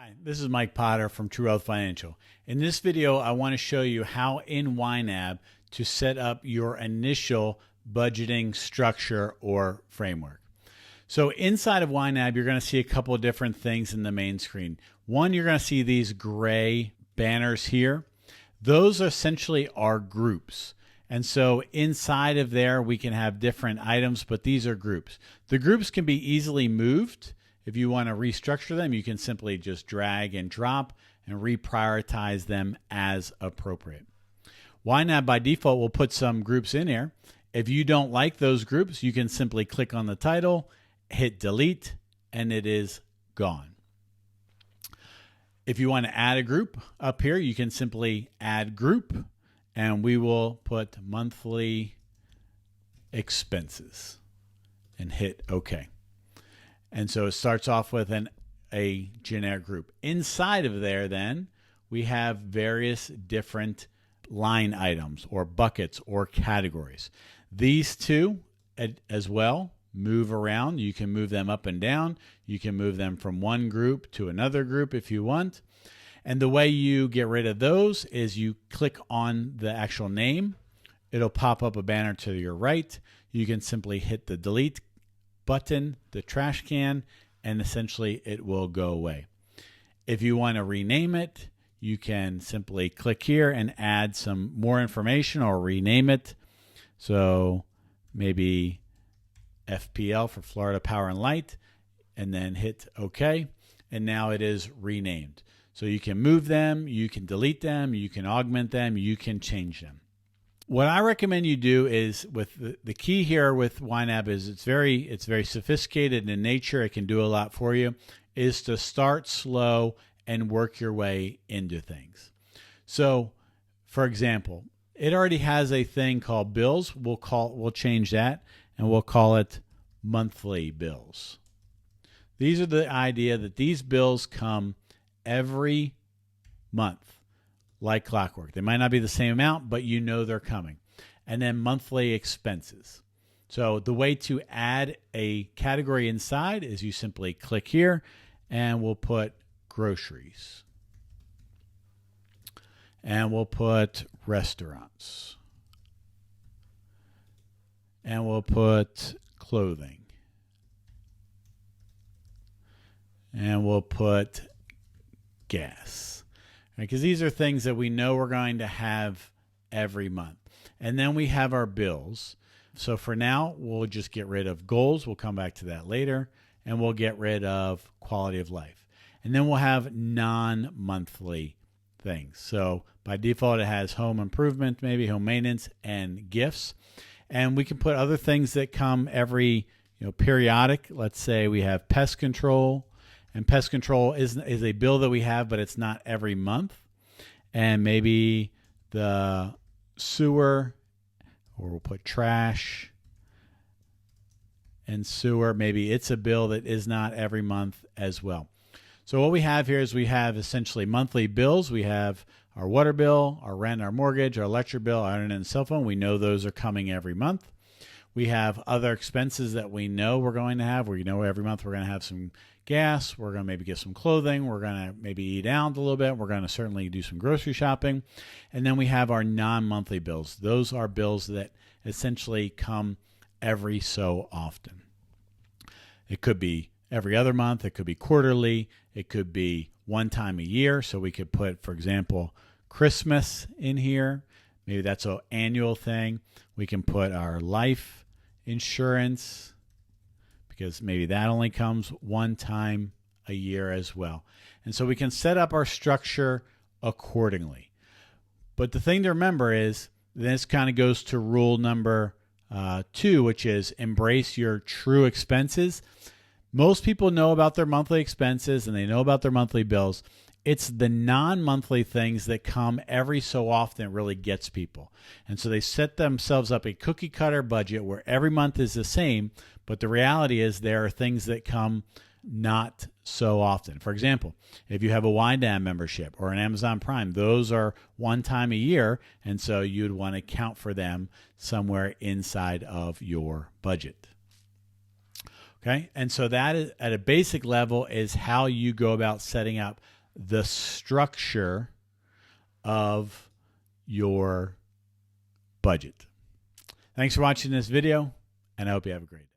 Hi, this is Mike Potter from True Wealth Financial. In this video, I want to show you how in YNAB to set up your initial budgeting structure or framework. So inside of YNAB, you're going to see a couple of different things in the main screen. One, you're going to see these gray banners here. Those essentially are groups. And so inside of there, we can have different items, but these are groups. The groups can be easily moved. If you want to restructure them, you can simply just drag and drop and reprioritize them as appropriate. YNAB by default will put some groups in here. If you don't like those groups, you can simply click on the title, hit delete, and it is gone. If you want to add a group up here, you can simply add group, and we will put monthly expenses and hit OK. And so it starts off with a generic group. Inside of there, then, we have various different line items or buckets or categories. These two as well move around. You can move them up and down. You can move them from one group to another group if you want. And the way you get rid of those is you click on the actual name. It'll pop up a banner to your right. You can simply hit the delete button, the trash can, and essentially it will go away. If you want to rename it, you can simply click here and add some more information or rename it. So maybe FPL for Florida Power and Light, and then hit OK. And now it is renamed. So you can move them, you can delete them, you can augment them, you can change them. What I recommend you do is, with the key here with YNAB is it's very sophisticated in nature. It can do a lot for you. Is to start slow and work your way into things. So, for example, it already has a thing called bills. We'll change that and we'll call it monthly bills. These are the idea that these bills come every month. Like clockwork. They might not be the same amount, but you know they're coming. And then monthly expenses. So the way to add a category inside is you simply click here and we'll put groceries. And we'll put restaurants. And we'll put clothing. And we'll put gas. Because these are things that we know we're going to have every month. And then we have our bills. So for now, we'll just get rid of goals. We'll come back to that later. And we'll get rid of quality of life. And then we'll have non-monthly things. So by default, it has home improvement, maybe home maintenance, and gifts. And we can put other things that come every periodic. Let's say we have pest control. And pest control is a bill that we have, but it's not every month. And maybe the sewer, or we'll put trash and sewer. Maybe it's a bill that is not every month as well. So what we have here is we have essentially monthly bills. We have our water bill, our rent, our mortgage, our electric bill, our internet and cell phone. We know those are coming every month. We have other expenses that we know we're going to have. We know every month we're going to have some gas. We're going to maybe get some clothing. We're going to maybe eat out a little bit. We're going to certainly do some grocery shopping. And then we have our non-monthly bills. Those are bills that essentially come every so often. It could be every other month. It could be quarterly. It could be one time a year. So we could put, for example, Christmas in here. Maybe that's an annual thing. We can put our life insurance, because maybe that only comes one time a year as well. And so we can set up our structure accordingly. But the thing to remember is this kind of goes to rule number 2, which is embrace your true expenses. Most people know about their monthly expenses and they know about their monthly bills. It's the non-monthly things that come every so often really gets people. And so they set themselves up a cookie cutter budget where every month is the same, but the reality is there are things that come not so often. For example, if you have a YNAB membership or an Amazon Prime, those are one time a year, and so you'd want to account for them somewhere inside of your budget. Okay, and so that is, at a basic level, is how you go about setting up the structure of your budget. Thanks for watching this video, and I hope you have a great day.